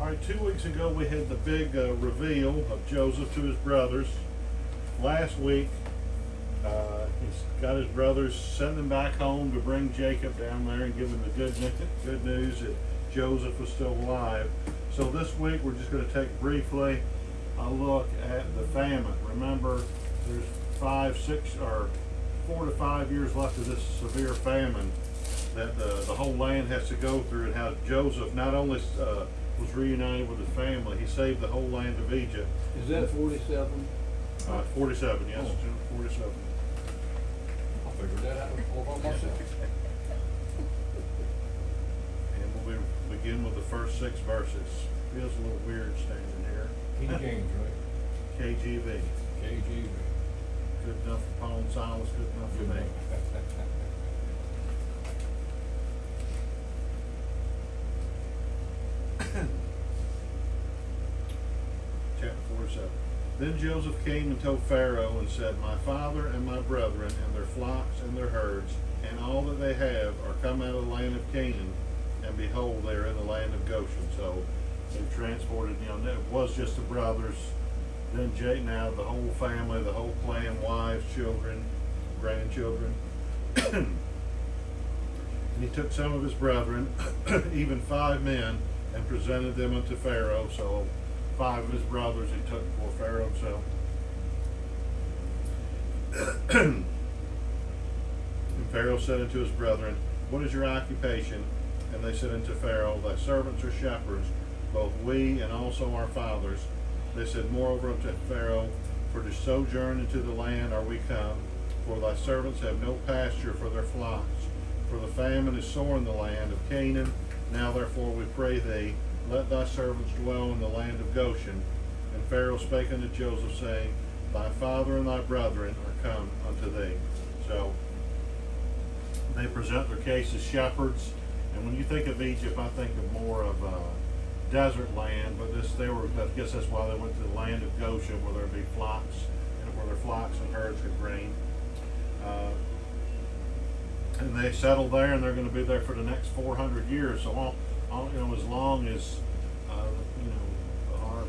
All right, 2 weeks ago we had the big reveal of Joseph to his brothers. Last week, he's got his brothers send him back home to bring Jacob down there and give him the good news that Joseph was still alive. So this week we're just going to take briefly a look at the famine. Remember, there's 4 to 5 years left of this severe famine that the whole land has to go through, and how Joseph not only was reunited with his family, he saved the whole land of Egypt. Is that 47? 47, yes, Oh. 47. I figured that out all by myself. And we'll begin with the first 6 verses. Feels a little weird standing here. King James, right? KGV. KGV. Good enough for Paul and Silas, good enough for me. Chapter 47. Then Joseph came and told Pharaoh and said, My father and my brethren and their flocks and their herds and all that they have are come out of the land of Canaan, and behold, they are in the land of Goshen. So they transported, it was just the brothers. Then now the whole family, the whole clan, wives, children, grandchildren. And he took some of his brethren, even 5 men, and presented them unto Pharaoh. So 5 of his brothers he took before Pharaoh himself. And Pharaoh said unto his brethren, What is your occupation? And they said unto Pharaoh, Thy servants are shepherds, both we and also our fathers. They said moreover unto Pharaoh, For to sojourn into the land are we come, for thy servants have no pasture for their flocks. For the famine is sore in the land of Canaan. Now therefore we pray thee, let thy servants dwell in the land of Goshen. And Pharaoh spake unto Joseph, saying, Thy father and thy brethren are come unto thee. So they present their case as shepherds. And when you think of Egypt, I think of more of desert land, but I guess that's why they went to the land of Goshen, where there'd be flocks, and where their flocks and herds could grain. And they settled there, and they're going to be there for the next 400 years. So as long as our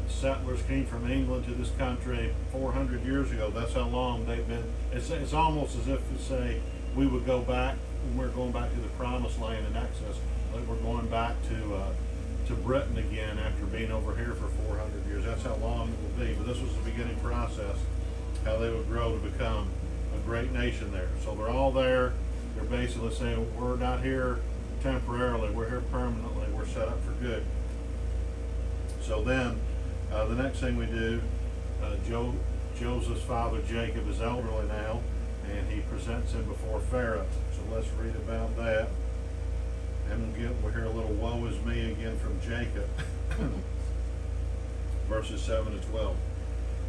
settlers came from England to this country 400 years ago, that's how long they've been. It's almost as if to say we would go back, when we're going back to the promised land in Exodus, like we're going back to Britain again after being over here for 400 years. That's how long it will be. But this was the beginning process, how they would grow to become a great nation there. So they're all there. They're basically saying, we're not here temporarily, we're here permanently, we're set up for good. So then, the next thing we do, Joseph's father Jacob is elderly now, and he presents him before Pharaoh. So let's read about that. And we'll hear a little woe is me again from Jacob. Verses 7 to 12.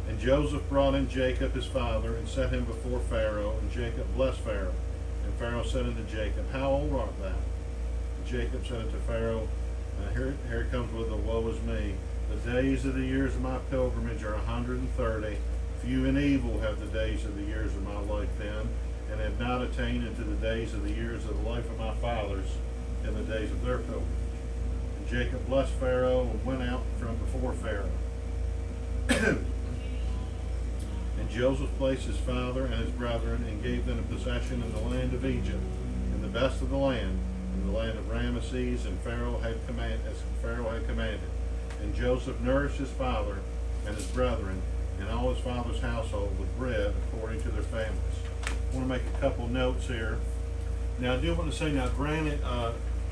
And Joseph brought in Jacob his father, and set him before Pharaoh, and Jacob blessed Pharaoh. And Pharaoh said unto Jacob, How old art thou? And Jacob said unto Pharaoh, here it comes with the woe is me. The days of the years of my pilgrimage are 130. Few and evil have the days of the years of my life been, and have not attained unto the days of the years of the life of my fathers in the days of their pilgrimage. And Jacob blessed Pharaoh, and went out from before Pharaoh. And Joseph placed his father and his brethren, and gave them a possession in the land of Egypt, in the best of the land, in the land of Ramesses, and Pharaoh had commanded. And Joseph nourished his father and his brethren, and all his father's household with bread according to their families. I want to make a couple notes here. Now, I do want to say, now granted,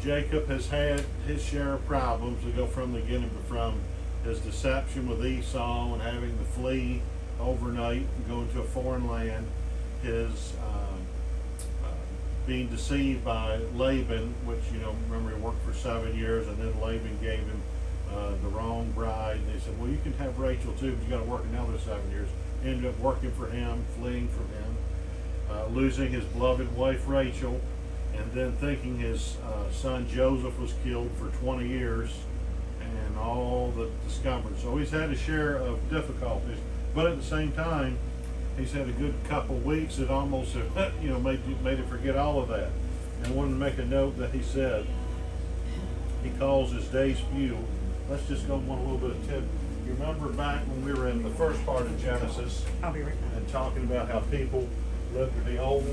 Jacob has had his share of problems. We go from the beginning, from his deception with Esau and having to flee overnight and go into a foreign land, his being deceived by Laban, which, remember, he worked for 7 years, and then Laban gave him the wrong bride, and they said, well, you can have Rachel too, but you got to work another 7 years. Ended up working for him, fleeing from him, losing his beloved wife Rachel, and then thinking his son Joseph was killed for 20 years, and all the discomfort. So he's had a share of difficulties, but at the same time, he's had a good couple weeks that almost made it forget all of that. And I wanted to make a note that he said he calls his days few let's just go one little bit of tip. You remember back when we were in the first part of Genesis I'll be right back. and talking about how people live to be old?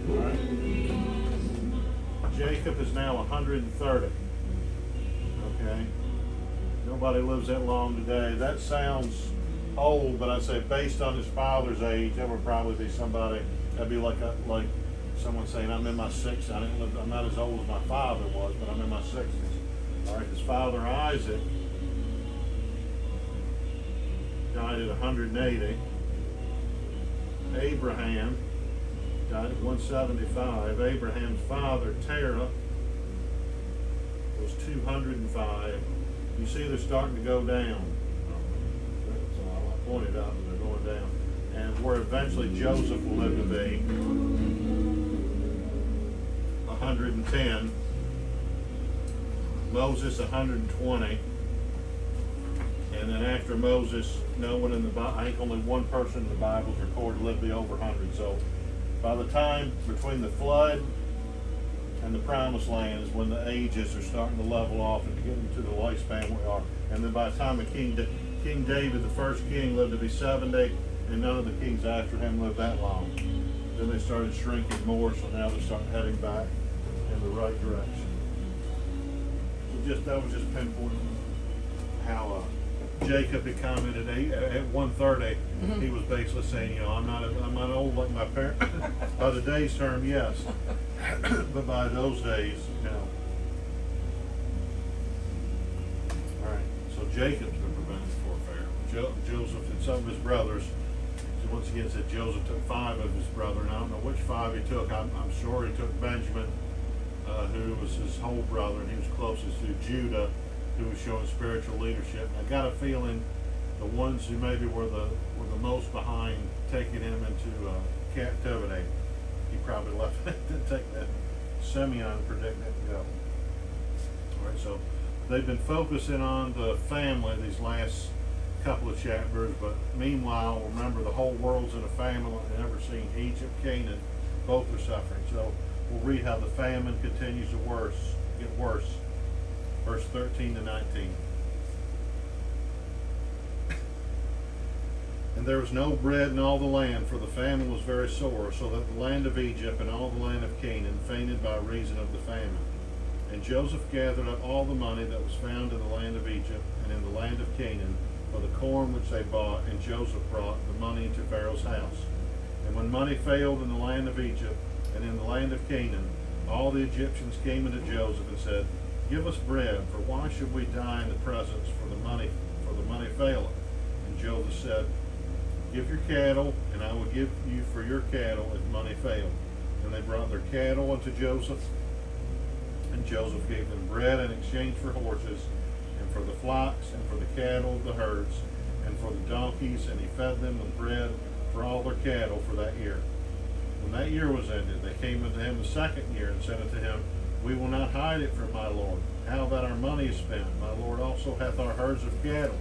All right. Jacob is now 130. Okay. Nobody lives that long today. That sounds old, but I say based on his father's age, that would probably be somebody. That'd be like someone saying, "I'm in my 60s. I didn't live. I'm not as old as my father was, but I'm in my 60s." All right. His father Isaac died at 180. Abraham died at 175. Abraham's father Terah was 205. You see, they're starting to go down. So I pointed out that they're going down, and where eventually Joseph will live to be 110. Moses 120. And then after Moses, no one in the Bible, I think only one person in the Bible is recorded lived to be over 100. So by the time between the flood and the promised land is when the ages are starting to level off and to get into the lifespan we are. And then by the time of King David, the first king, lived to be 70, and none of the kings after him lived that long. Then they started shrinking more, so now they're starting heading back in the right direction. So that was just pinpointing how Jacob had commented at 130. Mm-hmm. He was basically saying, you know, I'm not old like my parents. By the day's term, yes, but by those days, no. All right. So Jacob's been prevented for affair. Joseph and some of his brothers. So once again, it said Joseph took 5 of his brethren. I don't know which 5 he took. I'm sure he took Benjamin, who was his whole brother, and he was closest to Judah, who was showing spiritual leadership. And I got a feeling the ones who maybe were the most behind taking him into captivity, he probably left didn't take that Simeon predicted to go. All right, so they've been focusing on the family these last couple of chapters, but meanwhile, remember the whole world's in a famine like we've never seen. Egypt, Canaan, both are suffering. So we'll read how the famine continues to get worse. Verse 13 to 19. And there was no bread in all the land, for the famine was very sore, so that the land of Egypt and all the land of Canaan fainted by reason of the famine. And Joseph gathered up all the money that was found in the land of Egypt and in the land of Canaan for the corn which they bought, and Joseph brought the money into Pharaoh's house. And when money failed in the land of Egypt and in the land of Canaan, all the Egyptians came into Joseph and said, "Give us bread, for why should we die in the presence for the money faileth?" And Joseph said, "Give your cattle, and I will give you for your cattle if money fail." And they brought their cattle unto Joseph, and Joseph gave them bread in exchange for horses, and for the flocks, and for the cattle of the herds, and for the donkeys, and he fed them with bread for all their cattle for that year. When that year was ended, they came unto him the second year, and said unto him, "We will not hide it from my lord. How that our money is spent? My lord also hath our herds of cattle.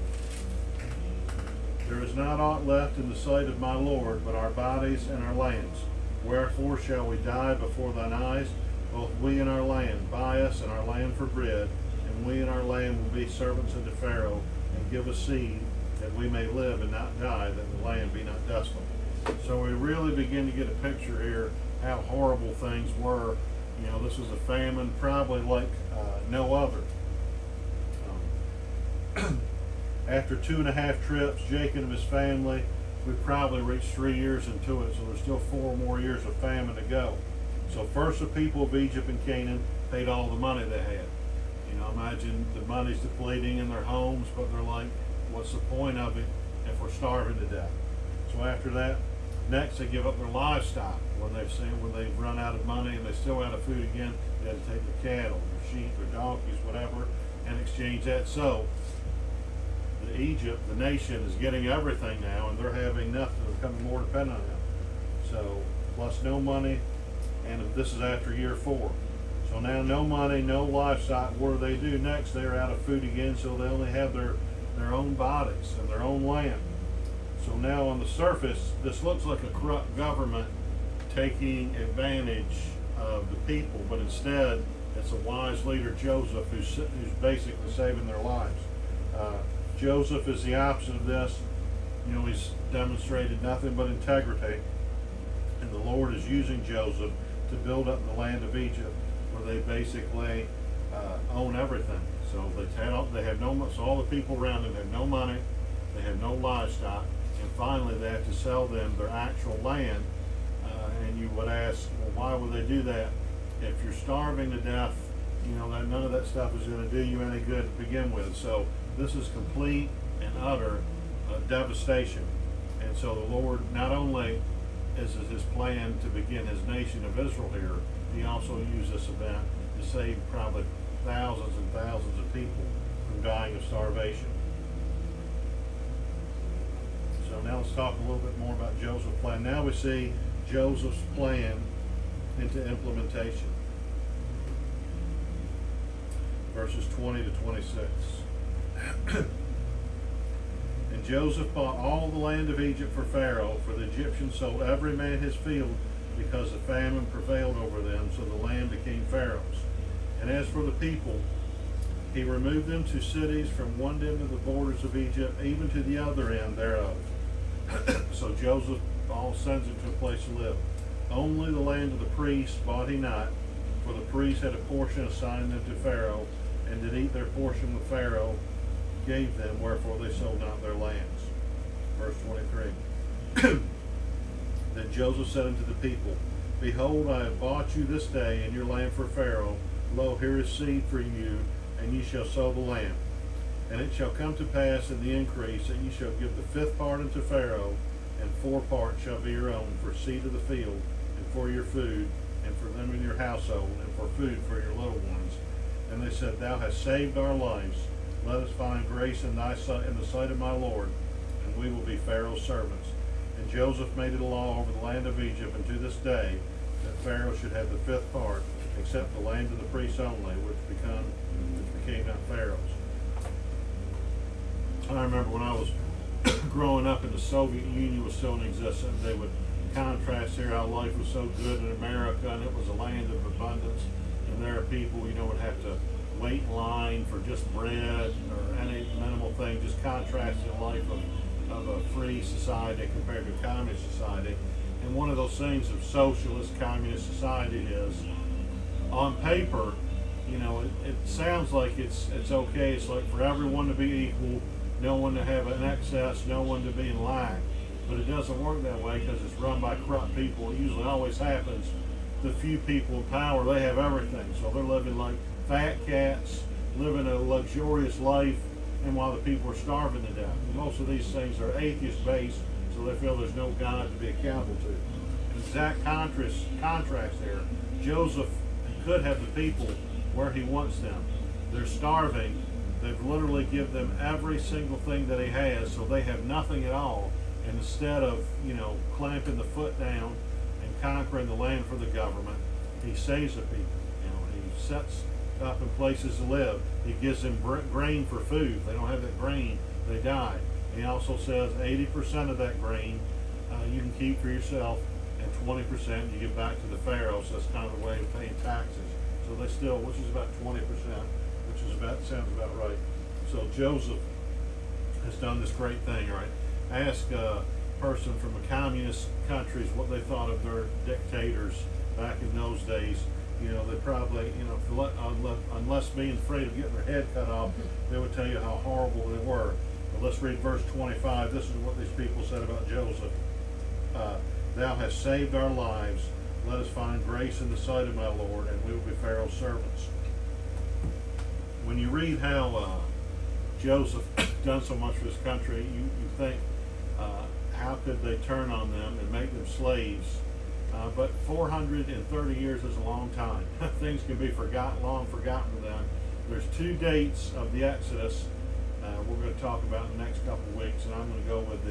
There is not aught left in the sight of my lord, but our bodies and our lands. Wherefore shall we die before thine eyes, both we and our land? Buy us and our land for bread, and we and our land will be servants unto Pharaoh, and give us seed, that we may live and not die, that the land be not desolate." So we really begin to get a picture here how horrible things were. You know, this was a famine probably like no other. After 2.5 trips, Jacob and his family, we probably reached 3 years into it, so there's still 4 more years of famine to go. So first the people of Egypt and Canaan paid all the money they had. You know, imagine the money's depleting in their homes, but they're like, what's the point of it if we're starving to death? So after that, next they give up their livestock. When they've run out of money and they still out of food again, they had to take their cattle, their sheep, their donkeys, whatever, and exchange that. So Egypt, the nation, is getting everything now, and they're having nothing. They're becoming more dependent on them. So plus no money, and this is after year 4. So now no money, no livestock. What do they do next? They're out of food again, so they only have their own bodies and their own land. So now on the surface, this looks like a corrupt government taking advantage of the people, but instead It's a wise leader, Joseph, who's basically saving their lives. Joseph is the opposite of this. You know, he's demonstrated nothing but integrity, and the Lord is using Joseph to build up the land of Egypt, where they basically own everything. So they have no money. So all the people around them have no money, they have no livestock, and finally they have to sell them their actual land. And you would ask, well, why would they do that? If you're starving to death, you know that none of that stuff is going to do you any good to begin with. So this is complete and utter devastation. And so the Lord not only is his plan to begin his nation of Israel here, he also used this event to save probably thousands and thousands of people from dying of starvation. So now let's talk a little bit more about Joseph's plan. Now we see Joseph's plan into implementation. Verses 20 to 26. And Joseph bought all the land of Egypt for Pharaoh, for the Egyptians sold every man his field, because the famine prevailed over them, so the land became Pharaoh's. And as for the people, he removed them to cities from one end of the borders of Egypt, even to the other end thereof. So Joseph all sends them to a place to live. Only the land of the priests bought he not, for the priests had a portion assigned them to Pharaoh, and did eat their portion with Pharaoh gave them, wherefore they sold not their lands. Verse 23. Then Joseph said unto the people, Behold, I have bought you this day and your land for Pharaoh. Lo, here is seed for you, and ye shall sow the land. And it shall come to pass in the increase that ye shall give the fifth part unto Pharaoh, and 4 parts shall be your own, for seed of the field, and for your food, and for them in your household, and for food for your little ones. And they said, Thou hast saved our lives. Let us find grace in thy sight, in the sight of my Lord, and we will be Pharaoh's servants. And Joseph made it a law over the land of Egypt, and to this day, that Pharaoh should have the fifth part, except the land of the priests only, which became not Pharaoh's. I remember when I was growing up and the Soviet Union was still in existence, they would contrast here how life was so good in America, and it was a land of abundance, and there are people, you know, would have to wait in line for just bread or any minimal thing, just contrasting the life of a free society compared to a communist society. And one of those things of socialist communist society is, on paper, you know, it sounds like it's okay. It's like for everyone to be equal, no one to have an excess, no one to be in lack. But it doesn't work that way because it's run by corrupt people. It usually always happens. The few people in power, they have everything. So they're living like fat cats, living a luxurious life, and while the people are starving to death. And most of these things are atheist-based, so they feel there's no God to be accountable to. An exact contrast there. Joseph could have the people where he wants them. They're starving. They've literally given them every single thing that he has, so they have nothing at all. And instead of, you know, clamping the foot down and conquering the land for the government, he saves the people. You know, he sets up in places to live. He gives them grain for food. If they don't have that grain, they die. And he also says 80% of that grain you can keep for yourself, and 20% you give back to the Pharaoh. So that's kind of the way of paying taxes. So they still, which is about 20%, which is about, sounds about right. So Joseph has done this great thing, right? Ask a person from the communist countries what they thought of their dictators back in those days. You know, they probably, you know, unless being afraid of getting their head cut off, they would tell you how horrible they were. But let's read verse 25. This is what these people said about Joseph. Thou hast saved our lives. Let us find grace in the sight of my Lord, and we will be Pharaoh's servants. When you read how Joseph done so much for his country, you think, how could they turn on them and make them slaves? But 430 years is a long time. Things can be forgotten, long forgotten to them. There's 2 dates of the Exodus we're going to talk about in the next couple of weeks, and I'm going to go with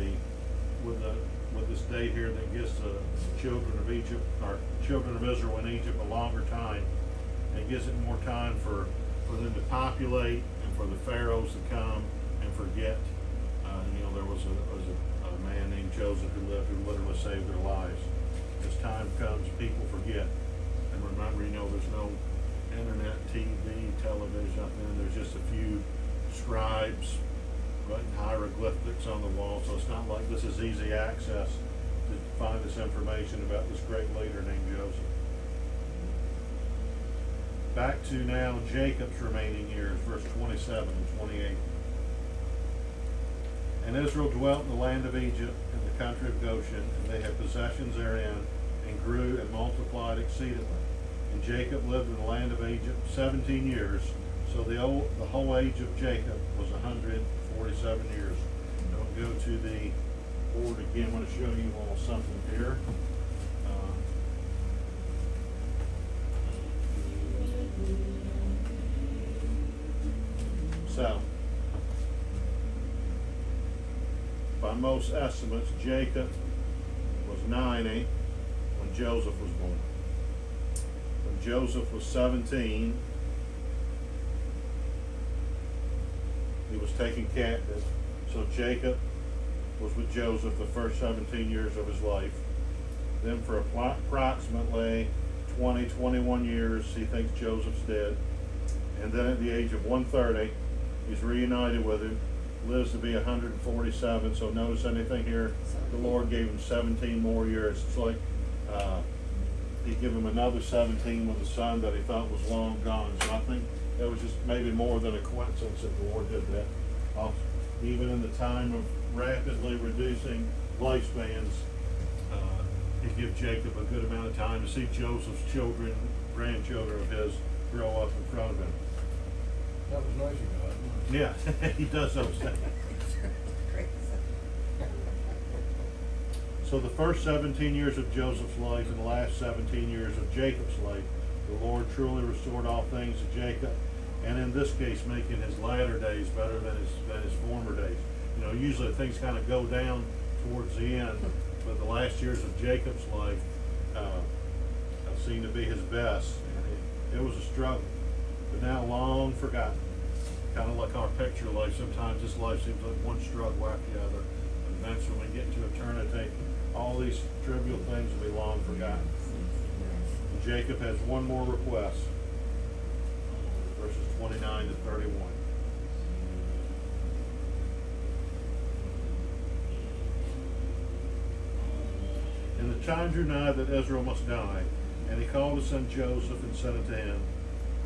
this date here that gives the children of Egypt, or children of Israel in Egypt, a longer time. It gives it more time for them to populate and for the pharaohs to come and forget. You know, there was a man named Joseph who lived, who literally saved their lives. As time comes, people forget. And remember, you know, there's no internet, TV, television up in. There's just a few scribes writing hieroglyphics on the wall, so it's not like this is easy access to find this information about this great leader named Joseph. Back to now Jacob's remaining years, verse 27 and 28. And Israel dwelt in the land of Egypt, in the country of Goshen, and they had possessions therein, and grew and multiplied exceedingly. And Jacob lived in the land of Egypt 17 years, so the whole age of Jacob was 147 years. Don't go to the board again. I want to show you a little something here. So, by most estimates, Jacob was 90 when Joseph was born. When Joseph was 17, he was taken captive. So Jacob was with Joseph the first 17 years of his life. Then for approximately 21 years, he thinks Joseph's dead. And then at the age of 130, he's reunited with him, lives to be 147. So notice anything here, the Lord gave him 17 more years. It's like he gave him another 17 with a son that he thought was long gone. So I think that was just maybe more than a coincidence that the Lord did that. Even in the time of rapidly reducing lifespans, he gave Jacob a good amount of time to see Joseph's children, grandchildren of his, grow up in front of him. That was nice of God. Yeah, he does those things. So the first 17 years of Joseph's life and the last 17 years of Jacob's life, the Lord truly restored all things to Jacob, and in this case, making his latter days better than his former days. You know, usually things kind of go down towards the end, but the last years of Jacob's life seemed to be his best, and it was a struggle, but now long forgotten. Kind of like our picture life. Sometimes this life seems like one struggle after the other. And eventually, when we get to eternity, all these trivial things will be long forgotten. And Jacob has one more request. Verses 29 to 31. And the time drew nigh that Israel must die, and he called his son Joseph and said unto him,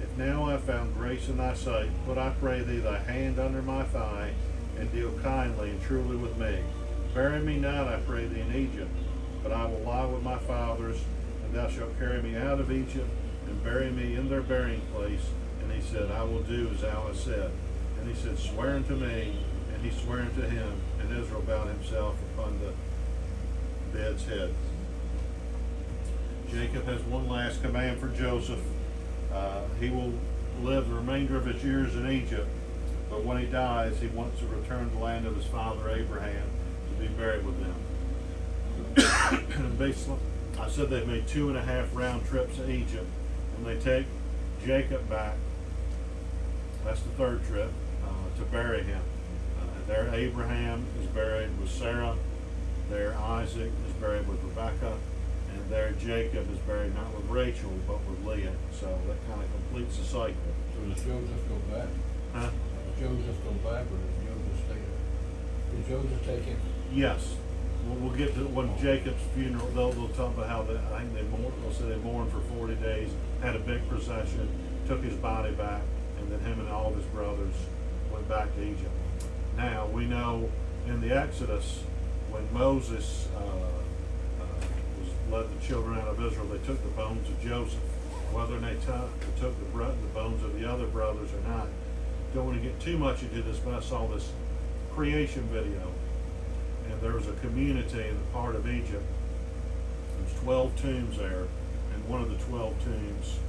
If now I have found grace in thy sight, put I pray thee thy hand under my thigh, and deal kindly and truly with me. Bury me not, I pray thee, in Egypt, but I will lie with my fathers, and thou shalt carry me out of Egypt, and bury me in their burying place. And he said, I will do as thou hast said. And he said, Swear unto me. And he sware unto him, and Israel bowed himself upon the bed's head. Jacob has one last command for Joseph. He will live the remainder of his years in Egypt, but when he dies, he wants to return to the land of his father Abraham to be buried with them. And basically, I said they've made 2.5 round trips to Egypt. When they take Jacob back, that's the third trip, to bury him. There Abraham is buried with Sarah. There Isaac is buried with Rebekah. And there Jacob is buried not with Rachel, but with Leah. So that kind of completes the cycle. So does Joseph go back? Huh? Does Joseph go back, or does Joseph stay there? Did Joseph take him? Yes. We'll get to when Jacob's funeral. They'll talk about how I think they'll say they mourned for 40 days, had a big procession, took his body back, and then him and all of his brothers went back to Egypt. Now we know in the Exodus when Moses led the children out of Israel, they took the bones of Joseph. Whether they took the bones of the other brothers or not, don't want to get too much into this, but I saw this creation video, and there was a community in the part of Egypt. There's 12 tombs there, and one of the 12 tombs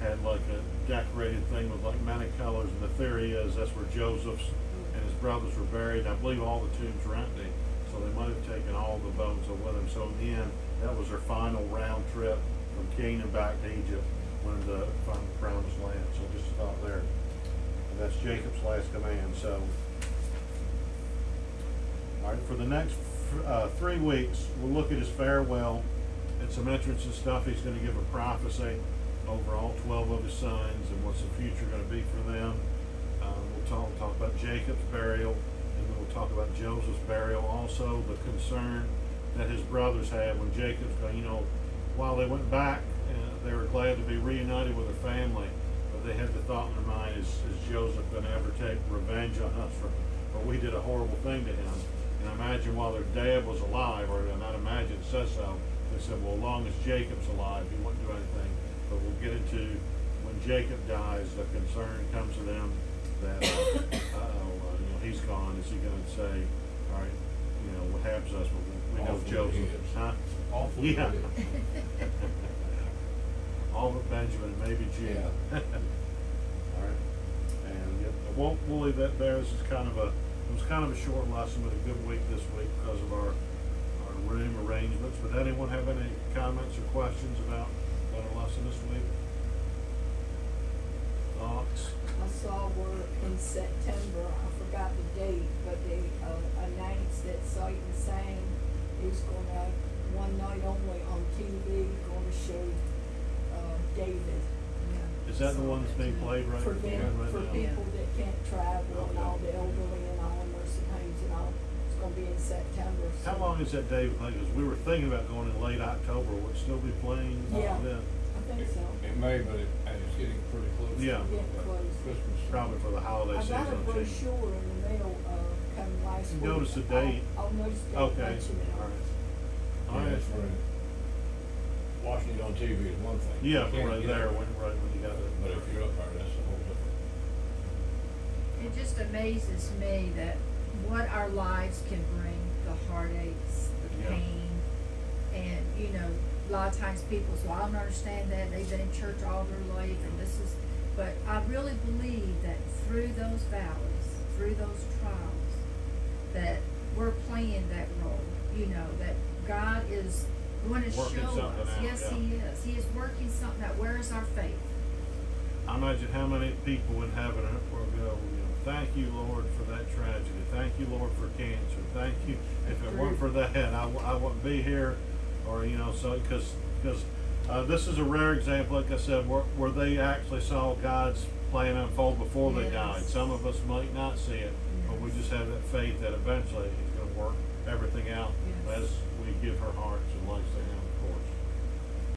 had like a decorated thing with like many colors, and the theory is that's where Joseph's and his brothers were buried. And I believe all the tombs were empty, so they might have taken all the bones with them. So in the end, that was their final round trip from Canaan back to Egypt when they found the promised land. So just a thought there. And that's Jacob's last command. So, all right, for the next 3 weeks, we'll look at his farewell and some entrance and stuff. He's going to give a prophecy. over all 12 of his sons and what's the future going to be for them. We'll talk about Jacob's burial, and then we'll talk about Joseph's burial. Also, the concern that his brothers had when Jacob's going, while they went back, they were glad to be reunited with their family, but they had the thought in their mind, is Joseph going to ever take revenge on us for we did a horrible thing to him? And I imagine while their dad was alive, or not imagine, it says so, they said, well, as long as Jacob's alive, he wouldn't do anything. But we'll get into when Jacob dies, the concern comes to them that, he's gone. Is he going to say, all right, what happens to us? We know Awfully Joseph. is. Huh? Awful. Yeah. All but Benjamin and maybe Judah. Yeah. All right. And we'll leave that there. This is it was kind of a short lesson, but a good week this week because of our room arrangements. But anyone have any comments or questions about our lesson this week? Thoughts? I saw where in September, I forgot the date, but they announced that Sight and Sound is gonna, one night only on TV, gonna show David. Is that the one that's being played right For here them, right for now? people that can't travel and Okay. all the elderly and all nursing homes and all, it's gonna be in September. How so- long is that David playing? Because we were thinking about going in late October. Would it still be playing Yeah. then? I think so. It may, but it's getting pretty close. Yeah. to Getting close. Christmas. Probably for the holiday I season. got a on TV. brochure in the mail, come last You week. notice the date? I'll notice the date, Okay, let you know. all right. All Yeah, right. it's right. Watching it on TV is one thing. Yeah, You can't right get there, it. right when you got it. But if you're up there, that's a whole different. It just amazes me that what our lives can bring, the heartaches, the Yeah. pain, and, a lot of times people say, well, I don't understand that, they've been in church all their life, and this is, but I really believe that through those valleys, through those trials, that we're playing that role, that God is going to Working show something us. out, Yes, yeah. He is. He is working something out. Where is our faith? I imagine how many people in heaven will go, thank you, Lord, for that tragedy. Thank you, Lord, for cancer. Thank you. If it weren't for that, I wouldn't be here. Or, so, because this is a rare example, like I said, where they actually saw God's plan unfold before they Yes. died. Some of us might not see it, but we just have that faith that eventually He's going to work everything out Yes. as we give our hearts and lives to Him.